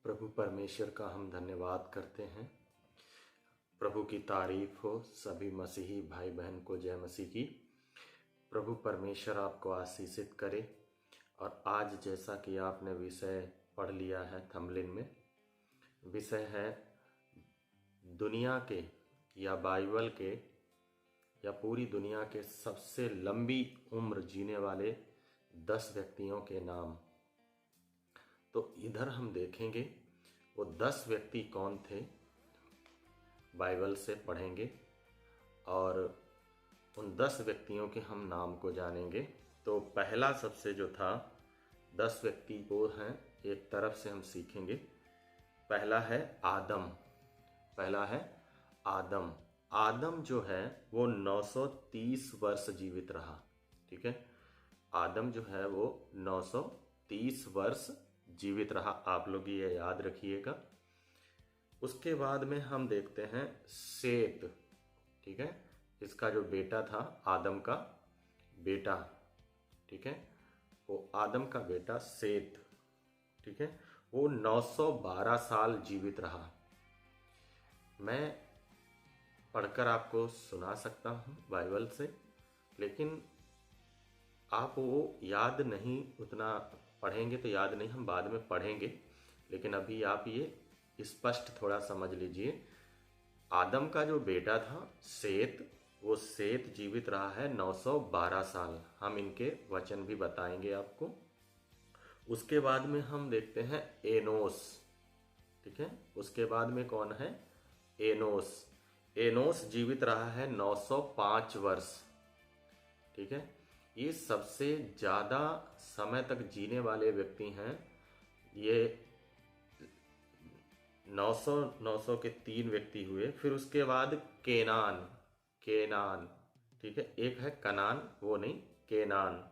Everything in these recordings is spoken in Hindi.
प्रभु परमेश्वर का हम धन्यवाद करते हैं। प्रभु की तारीफ हो सभी मसीही भाई बहन को। जय मसीह की। प्रभु परमेश्वर आपको आशीषित करे। और आज जैसा कि आपने विषय पढ़ लिया है थंबनेल में, विषय है दुनिया के या बाइबल के या पूरी दुनिया के सबसे लंबी उम्र जीने वाले 10 व्यक्तियों के नाम। तो इधर हम देखेंगे वो 10 व्यक्ति कौन थे, बाइबल से पढ़ेंगे और उन 10 व्यक्तियों के हम नाम को जानेंगे। तो पहला सबसे जो था 10 व्यक्ति वो हैं, एक तरफ से हम सीखेंगे। पहला है आदम। आदम जो है वो 930 वर्ष जीवित रहा। ठीक है, आदम जो है वो 930 वर्ष जीवित रहा। आप लोग ये याद रखिएगा। उसके बाद में हम देखते हैं सेत। ठीक है, इसका जो बेटा था, आदम का बेटा, ठीक है, वो आदम का बेटा सेत, ठीक है, वो 912 साल जीवित रहा। मैं पढ़कर आपको सुना सकता हूँ बाइबल से, लेकिन आप वो याद नहीं, उतना पढ़ेंगे तो याद नहीं, हम बाद में पढ़ेंगे। लेकिन अभी आप ये स्पष्ट थोड़ा समझ लीजिए। आदम का जो बेटा था सेत, वो सेत जीवित रहा है 912 साल। हम इनके वचन भी बताएंगे आपको। उसके बाद में हम देखते हैं एनोस। ठीक है, उसके बाद में कौन है? एनोस जीवित रहा है 905 वर्ष। ठीक है, ये सबसे ज़्यादा समय तक जीने वाले व्यक्ति हैं। ये 900 के 3 व्यक्ति हुए। फिर उसके बाद केनान, ठीक है, एक है कनान, वो नहीं, केनान,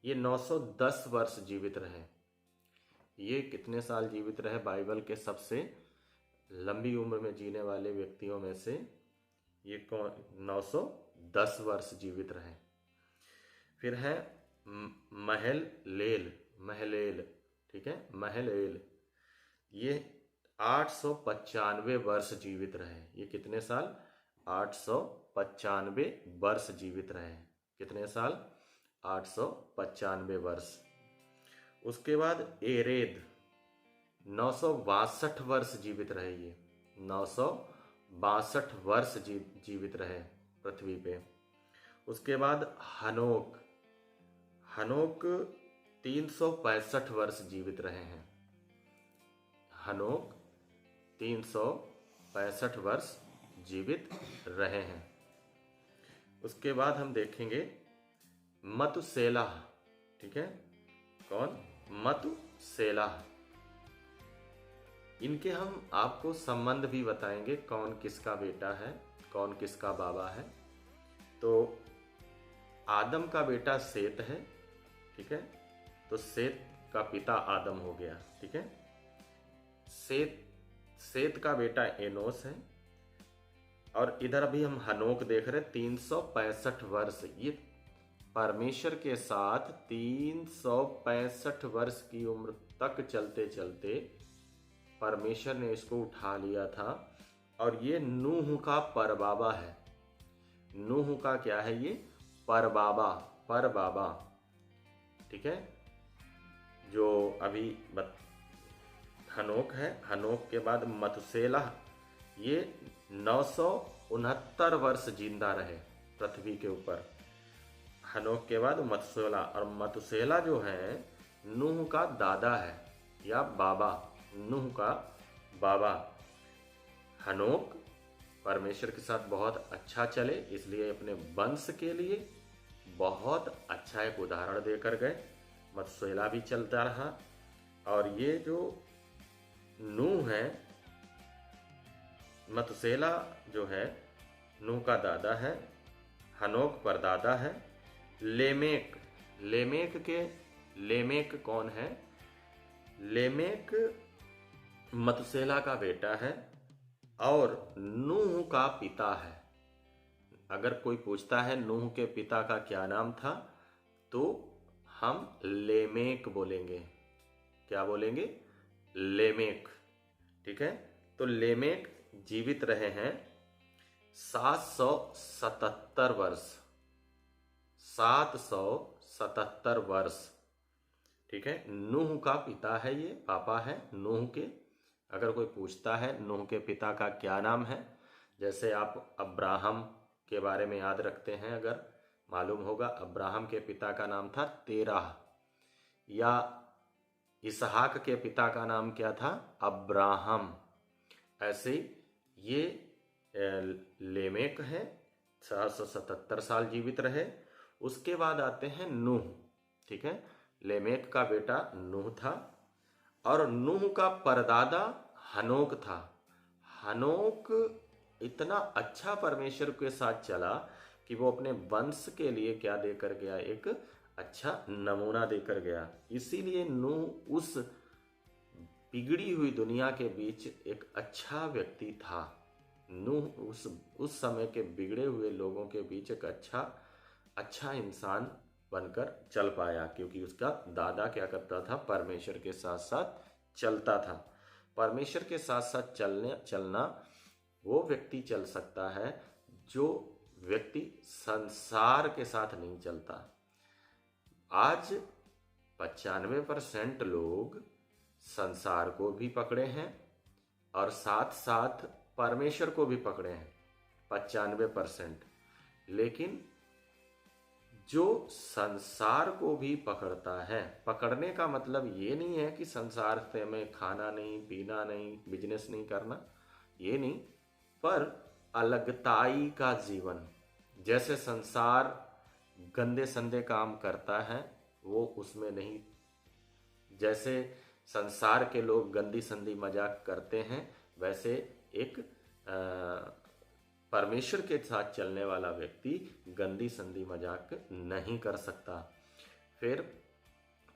ये 910 वर्ष जीवित रहे। ये कितने साल जीवित रहे? बाइबल के सबसे लंबी उम्र में जीने वाले व्यक्तियों में से ये कौन? 910 वर्ष जीवित रहे। फिर है महलेल, ठीक है, महलेल, ये 895 वर्ष जीवित रहे। ये कितने साल? 895 वर्ष जीवित रहे। कितने साल? 895 वर्ष। उसके बाद एरेद 962 वर्ष जीवित रहे। ये 962 वर्ष जीवित रहे पृथ्वी पे। उसके बाद हनोक 365 वर्ष जीवित रहे हैं। हनोक 365 वर्ष जीवित रहे हैं। उसके बाद हम देखेंगे मतुसेलाह। ठीक है, कौन? मतुसेलाह। इनके हम आपको संबंध भी बताएंगे, कौन किसका बेटा है, कौन किसका बाबा है। तो आदम का बेटा सेत है। ठीक है, तो सेत का पिता आदम हो गया। ठीक है, सेत का बेटा एनोस है। और इधर अभी हम हनोक देख रहे, 365 वर्ष। ये परमेश्वर के साथ 365 वर्ष की उम्र तक चलते चलते परमेश्वर ने इसको उठा लिया था। और ये नूह का परबाबा है। नूह का क्या है? ये परबाबा। ठीक है, जो अभी हनोक है। हनोक के बाद मतुसेलाह, ये 969 वर्ष जिंदा रहे पृथ्वी के ऊपर। हनोक के बाद मतुसेलाह, और मतुसेलाह जो है नूह का दादा है या बाबा, नूह का बाबा। हनोक परमेश्वर के साथ बहुत अच्छा चले, इसलिए अपने वंश के लिए बहुत अच्छा एक उदाहरण देकर गए। मतुसेलाह भी चलता रहा। और ये जो नूह है, मतुसेलाह जो है नूह का दादा है, हनोक परदादा है। लेमेक कौन है? लेमेक मतुसेलाह का बेटा है और नूह का पिता है। अगर कोई पूछता है नूह के पिता का क्या नाम था, तो हम लेमेक बोलेंगे। क्या बोलेंगे? लेमेक। ठीक है, तो लेमेक जीवित रहे हैं 777 वर्ष। 777 वर्ष। ठीक है, नूह का पिता है, ये पापा है नूह के। अगर कोई पूछता है नूह के पिता का क्या नाम है, जैसे आप अब्राहम के बारे में याद रखते हैं, अगर मालूम होगा अब्राहम के पिता का नाम था तेराह, या इसहाक के पिता का नाम क्या था, अब्राहम। ऐसे ये लेमेक है, 777 साल जीवित रहे। उसके बाद आते हैं नूह। ठीक है, लेमेक का बेटा नूह था, और नूह का परदादा हनोक था। हनोक इतना अच्छा परमेश्वर के साथ चला कि वो अपने वंश के लिए क्या देकर गया, एक अच्छा नमूना देकर गया। इसीलिए नूह उस बिगड़ी हुई दुनिया के बीच एक अच्छा व्यक्ति था। नूह उस समय के बिगड़े हुए लोगों के बीच एक अच्छा इंसान बनकर चल पाया, क्योंकि उसका दादा क्या करता था, परमेश्वर के साथ साथ चलता था। परमेश्वर के साथ साथ चलना वो व्यक्ति चल सकता है जो व्यक्ति संसार के साथ नहीं चलता। आज 95% लोग संसार को भी पकड़े हैं और साथ साथ परमेश्वर को भी पकड़े हैं, 95%। लेकिन जो संसार को भी पकड़ता है, पकड़ने का मतलब ये नहीं है कि संसार से में खाना नहीं, पीना नहीं, बिजनेस नहीं करना, ये नहीं, पर अलगताई का जीवन। जैसे संसार गंदे संदे काम करता है, वो उसमें नहीं। जैसे संसार के लोग गंदी संदी मजाक करते हैं, वैसे एक परमेश्वर के साथ चलने वाला व्यक्ति गंदी संदी मजाक नहीं कर सकता। फिर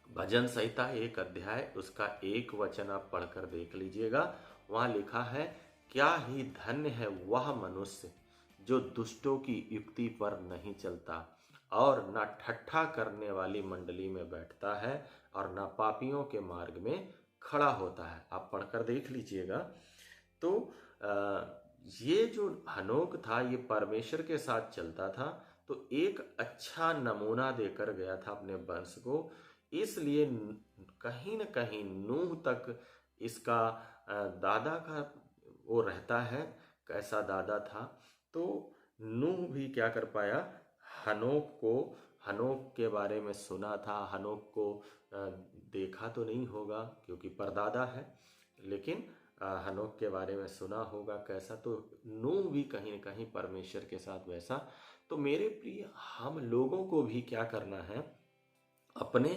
भजन संहिता 1 अध्याय उसका 1 वचन आप पढ़कर देख लीजिएगा। वहाँ लिखा है, क्या ही धन्य है वह मनुष्य जो दुष्टों की युक्ति पर नहीं चलता और न ठट्ठा करने वाली मंडली में बैठता है और न पापियों के मार्ग में खड़ा होता है। आप पढ़कर देख लीजिएगा। तो ये जो हनोक था, ये परमेश्वर के साथ चलता था, तो एक अच्छा नमूना देकर गया था अपने वंश को। इसलिए कहीं न कहीं नूह तक इसका दादा का वो रहता है, कैसा दादा था। तो नूह भी क्या कर पाया, हनोक के बारे में सुना था। हनोक को देखा तो नहीं होगा क्योंकि परदादा है, लेकिन हनोक के बारे में सुना होगा कैसा। तो नूह भी कहीं न कहीं परमेश्वर के साथ वैसा। तो मेरे प्रिय, हम लोगों को भी क्या करना है, अपने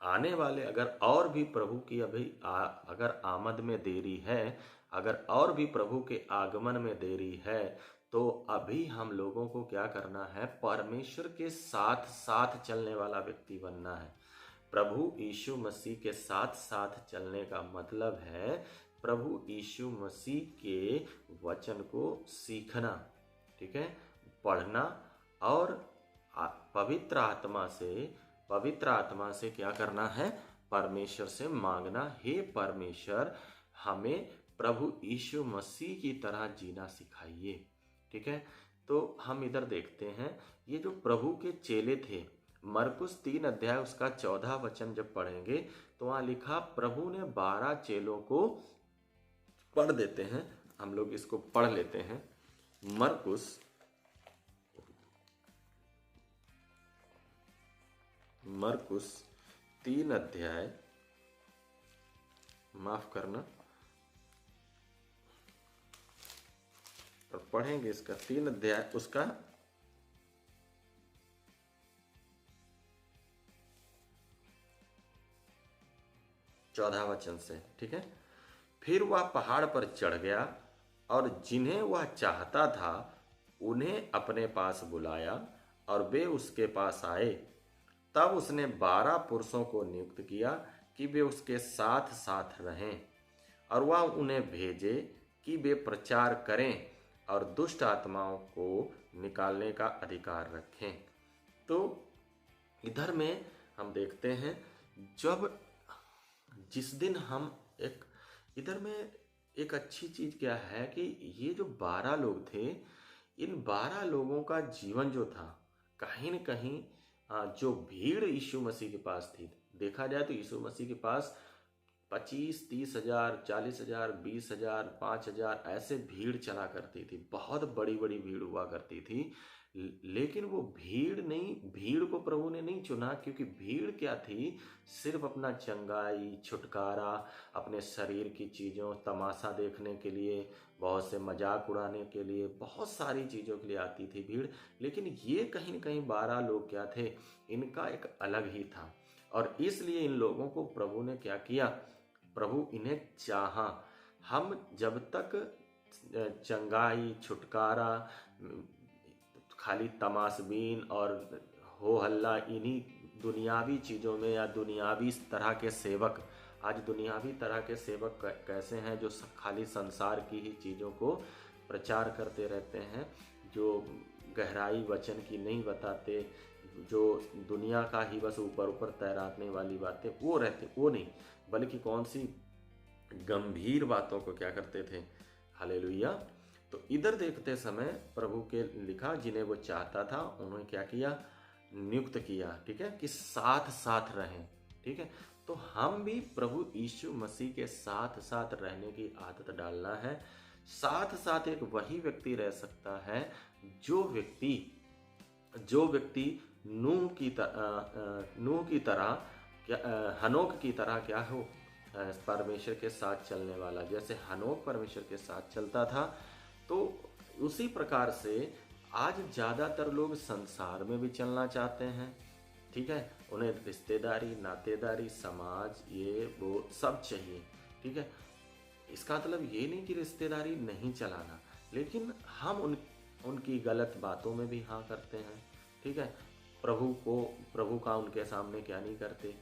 आने वाले, अगर और भी प्रभु की अगर आमद में देरी है, अगर और भी प्रभु के आगमन में देरी है, तो अभी हम लोगों को क्या करना है, परमेश्वर के साथ साथ चलने वाला व्यक्ति बनना है। प्रभु यीशु मसीह के साथ साथ चलने का मतलब है प्रभु यीशु मसीह के वचन को सीखना, ठीक है, पढ़ना, और पवित्र आत्मा से क्या करना है, परमेश्वर से मांगना, हे परमेश्वर हमें प्रभु यीशु मसीह की तरह जीना सिखाइए। ठीक है, तो हम इधर देखते हैं, ये जो प्रभु के चेले थे, मरकुस 3 अध्याय उसका 14 वचन जब पढ़ेंगे तो वहां लिखा, प्रभु ने 12 चेलों को, पढ़ देते हैं हम लोग, इसको पढ़ लेते हैं। मरकुस 3 अध्याय, माफ करना, और पढ़ेंगे इसका 3 अध्याय उसका 14 वचन से। ठीक है, फिर वह पहाड़ पर चढ़ गया और जिन्हें वह चाहता था उन्हें अपने पास बुलाया और वे उसके पास आए। तब उसने 12 पुरुषों को नियुक्त किया कि वे उसके साथ साथ रहें, और वह उन्हें भेजे कि वे प्रचार करें और दुष्ट आत्माओं को निकालने का अधिकार रखें। तो इधर में हम देखते हैं, जिस दिन हम एक इधर में एक अच्छी चीज क्या है कि ये जो 12 लोग थे, इन 12 लोगों का जीवन जो था, कहीं न कहीं जो भीड़ यीशु मसीह के पास थी, देखा जाए तो यीशु मसीह के पास 25-30 हजार, 40 हजार, 20 हजार, 5 हजार ऐसे भीड़ चला करती थी। बहुत बड़ी बड़ी भीड़ हुआ करती थी। लेकिन वो भीड़ को प्रभु ने नहीं चुना, क्योंकि भीड़ क्या थी, सिर्फ अपना चंगाई, छुटकारा, अपने शरीर की चीज़ों, तमाशा देखने के लिए, बहुत से मजाक उड़ाने के लिए, बहुत सारी चीज़ों के लिए आती थी भीड़। लेकिन ये कहीं न कहीं 12 लोग क्या थे, इनका एक अलग ही था। और इसलिए इन लोगों को प्रभु ने क्या किया, प्रभु इन्हें चाहा। हम जब तक चंगाई, छुटकारा, खाली तमाशबीन और हो हल्ला, इन्हीं दुनियावी चीज़ों में, या दुनियावी तरह के सेवक, आज दुनियावी तरह के सेवक कैसे हैं, जो खाली संसार की ही चीज़ों को प्रचार करते रहते हैं, जो गहराई वचन की नहीं बताते, जो दुनिया का ही बस ऊपर ऊपर तैराने वाली बातें वो रहते, वो नहीं, बल्कि कौन सी गंभीर बातों को क्या करते थे। हालेलुया। तो इधर देखते समय प्रभु के लिखा, जिन्हें वो चाहता था उन्होंने क्या किया, नियुक्त किया, ठीक है, कि साथ साथ रहें। ठीक है, तो हम भी प्रभु यीशु मसीह के साथ साथ रहने की आदत डालना है। साथ साथ एक वही व्यक्ति रह सकता है जो व्यक्ति नूह की तरह क्या, हनोक की तरह क्या हो, परमेश्वर के साथ चलने वाला। जैसे हनोक परमेश्वर के साथ चलता था, तो उसी प्रकार से आज ज़्यादातर लोग संसार में भी चलना चाहते हैं। ठीक है, उन्हें रिश्तेदारी, नातेदारी, समाज, ये वो सब चाहिए। ठीक है, इसका मतलब ये नहीं कि रिश्तेदारी नहीं चलाना, लेकिन हम उनकी गलत बातों में भी हाँ करते हैं। ठीक है, प्रभु का उनके सामने क्या नहीं करते,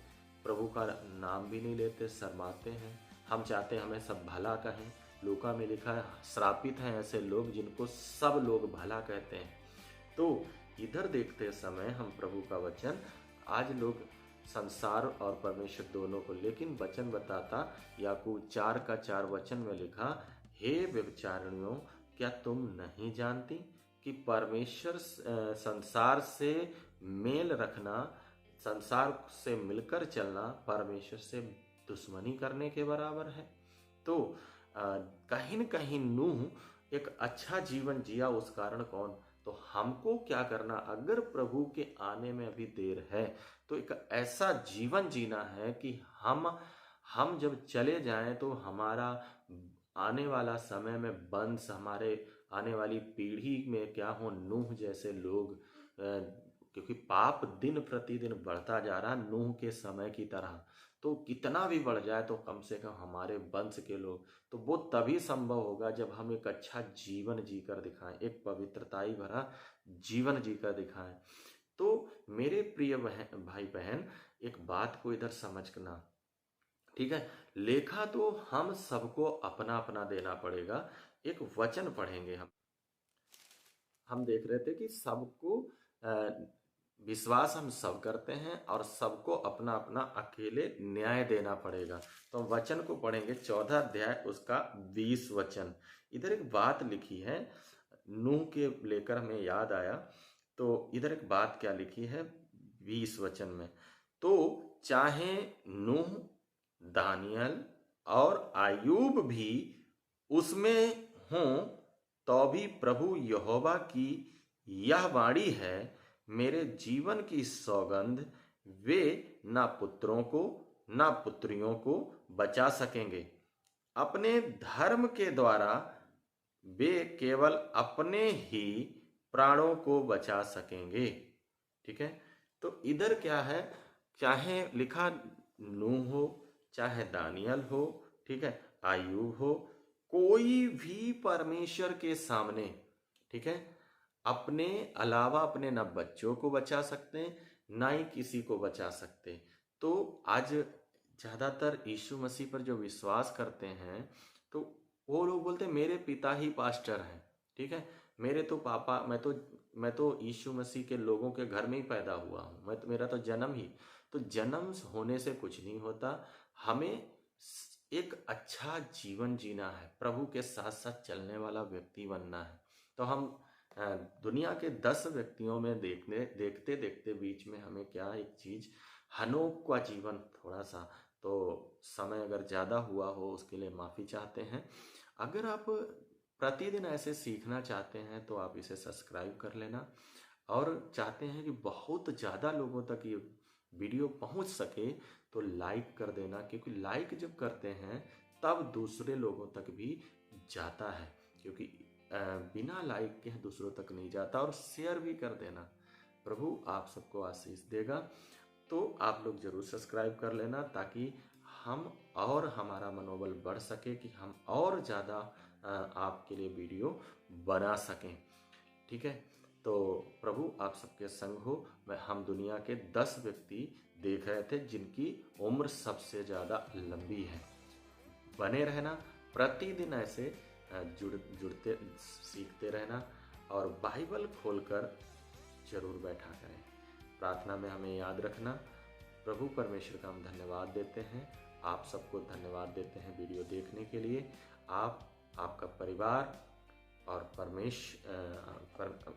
प्रभु का नाम भी नहीं लेते, शर्माते हैं। हम चाहते हैं हमें सब भला कहें। लूका में लिखा है, श्रापित हैं ऐसे लोग जिनको सब लोग भला कहते हैं। तो इधर देखते समय हम प्रभु का वचन, आज लोग संसार और परमेश्वर दोनों को, लेकिन वचन बताता, याकूब 4:4 वचन में लिखा, हे व्यभिचारिणियों, क्या तुम नहीं जानती कि परमेश्वर संसार से मेल रखना, संसार से मिलकर चलना परमेश्वर से दुश्मनी करने के बराबर है। तो कहीं न कहीं नूह एक अच्छा जीवन जिया, उस कारण कौन, तो हमको क्या करना, अगर प्रभु के आने में अभी देर है, तो एक ऐसा जीवन जीना है कि हम जब चले जाएं तो हमारा आने वाला समय में वंश, हमारे आने वाली पीढ़ी में क्या हो, नूह जैसे लोग, क्योंकि पाप दिन प्रतिदिन बढ़ता जा रहा, नूह के समय की तरह। तो कितना भी बढ़ जाए तो कम से कम हमारे वंश के लोग, तो वो तभी संभव होगा जब हम एक अच्छा जीवन जीकर दिखाएं, एक पवित्रताई भरा जीवन जीकर दिखाएं। तो मेरे प्रिय भाई बहन, एक बात को इधर समझना, ठीक है, लेखा तो हम सबको अपना अपना देना पड़ेगा। एक वचन पढ़ेंगे हम देख रहे थे कि सबको विश्वास हम सब करते हैं और सबको अपना अपना अकेले न्याय देना पड़ेगा। तो हम वचन को पढ़ेंगे, 14 अध्याय उसका 20 वचन। इधर एक बात लिखी है, नूह के लेकर हमें याद आया। तो इधर एक बात क्या लिखी है 20 वचन में, तो चाहे नूह, दानियल और आयूब भी उसमें हों, तो भी प्रभु यहोवा की यह वाणी है, मेरे जीवन की सौगंध, वे ना पुत्रों को ना पुत्रियों को बचा सकेंगे। अपने धर्म के द्वारा वे केवल अपने ही प्राणों को बचा सकेंगे। ठीक है, तो इधर क्या है, चाहे लिखा नूह हो, चाहे दानियल हो, ठीक है, आयूब हो, कोई भी परमेश्वर के सामने, ठीक है, अपने अलावा अपने ना बच्चों को बचा सकते, ना ही किसी को बचा सकते। तो आज ज़्यादातर यीशु मसीह पर जो विश्वास करते हैं, तो वो लोग बोलते हैं मेरे पिता ही पास्टर हैं। ठीक है, मेरे तो पापा, मैं तो यीशु मसीह के लोगों के घर में ही पैदा हुआ हूँ, मेरा तो जन्म ही, तो जन्म होने से कुछ नहीं होता। हमें एक अच्छा जीवन जीना है, प्रभु के साथ साथ चलने वाला व्यक्ति बनना है, तो हम दुनिया के 10 व्यक्तियों में देखते देखते बीच में हमें क्या एक चीज, हनोक का जीवन, थोड़ा सा तो समय अगर ज़्यादा हुआ हो उसके लिए माफ़ी चाहते हैं। अगर आप प्रतिदिन ऐसे सीखना चाहते हैं तो आप इसे सब्सक्राइब कर लेना, और चाहते हैं कि बहुत ज़्यादा लोगों तक ये वीडियो पहुंच सके तो लाइक कर देना, क्योंकि लाइक जब करते हैं तब दूसरे लोगों तक भी जाता है, क्योंकि बिना लाइक के दूसरों तक नहीं जाता। और शेयर भी कर देना। प्रभु आप सबको आशीष देगा। तो आप लोग जरूर सब्सक्राइब कर लेना, ताकि हम और हमारा मनोबल बढ़ सके कि हम और ज़्यादा आपके लिए वीडियो बना सकें। ठीक है, तो प्रभु आप सबके संग हो। हम दुनिया के 10 व्यक्ति देख रहे थे जिनकी उम्र सबसे ज़्यादा लंबी है। बने रहना, प्रतिदिन ऐसे जुड़ते सीखते रहना, और बाइबल खोलकर जरूर बैठा करें। प्रार्थना में हमें याद रखना। प्रभु परमेश्वर का हम धन्यवाद देते हैं, आप सबको धन्यवाद देते हैं वीडियो देखने के लिए। आपका परिवार और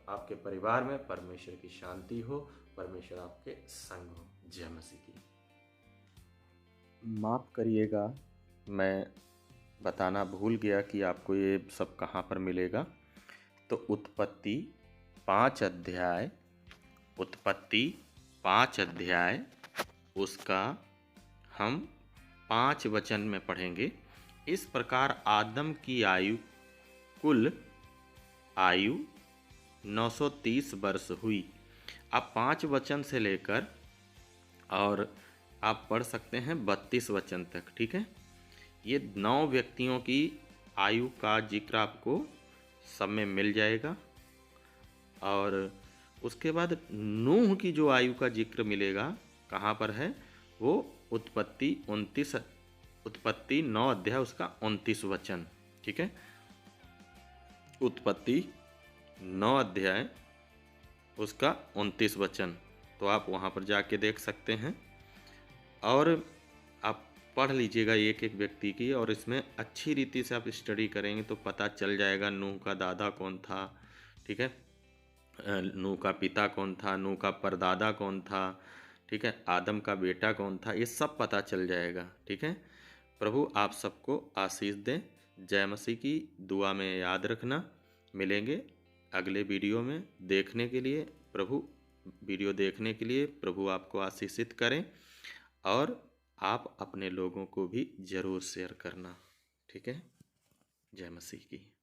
आपके परिवार में परमेश्वर की शांति हो, परमेश्वर आपके संग हो। जय मसीह की। माफ़ करिएगा, मैं बताना भूल गया कि आपको ये सब कहाँ पर मिलेगा। तो उत्पत्ति 5 अध्याय उसका हम 5 वचन में पढ़ेंगे। इस प्रकार आदम की कुल आयु 930 वर्ष हुई। अब 5 वचन से लेकर और आप पढ़ सकते हैं 32 वचन तक। ठीक है, ये 9 व्यक्तियों की आयु का जिक्र आपको सब में मिल जाएगा। और उसके बाद नूह की जो आयु का जिक्र मिलेगा कहाँ पर है, वो उत्पत्ति 9 अध्याय उसका 29 वचन। ठीक है, उत्पत्ति 9 अध्याय उसका 29 वचन। तो आप वहाँ पर जाके देख सकते हैं, और आप पढ़ लीजिएगा एक एक व्यक्ति की, और इसमें अच्छी रीति से आप स्टडी करेंगे तो पता चल जाएगा नूह का दादा कौन था। ठीक है, नूह का पिता कौन था, नूह का परदादा कौन था, ठीक है, आदम का बेटा कौन था, ये सब पता चल जाएगा। ठीक है, प्रभु आप सबको आशीष दें। जय मसीह की। दुआ में याद रखना। मिलेंगे अगले वीडियो में। देखने के लिए वीडियो देखने के लिए प्रभु आपको आशीषित करें, और आप अपने लोगों को भी ज़रूर शेयर करना। ठीक है, जय मसीह की।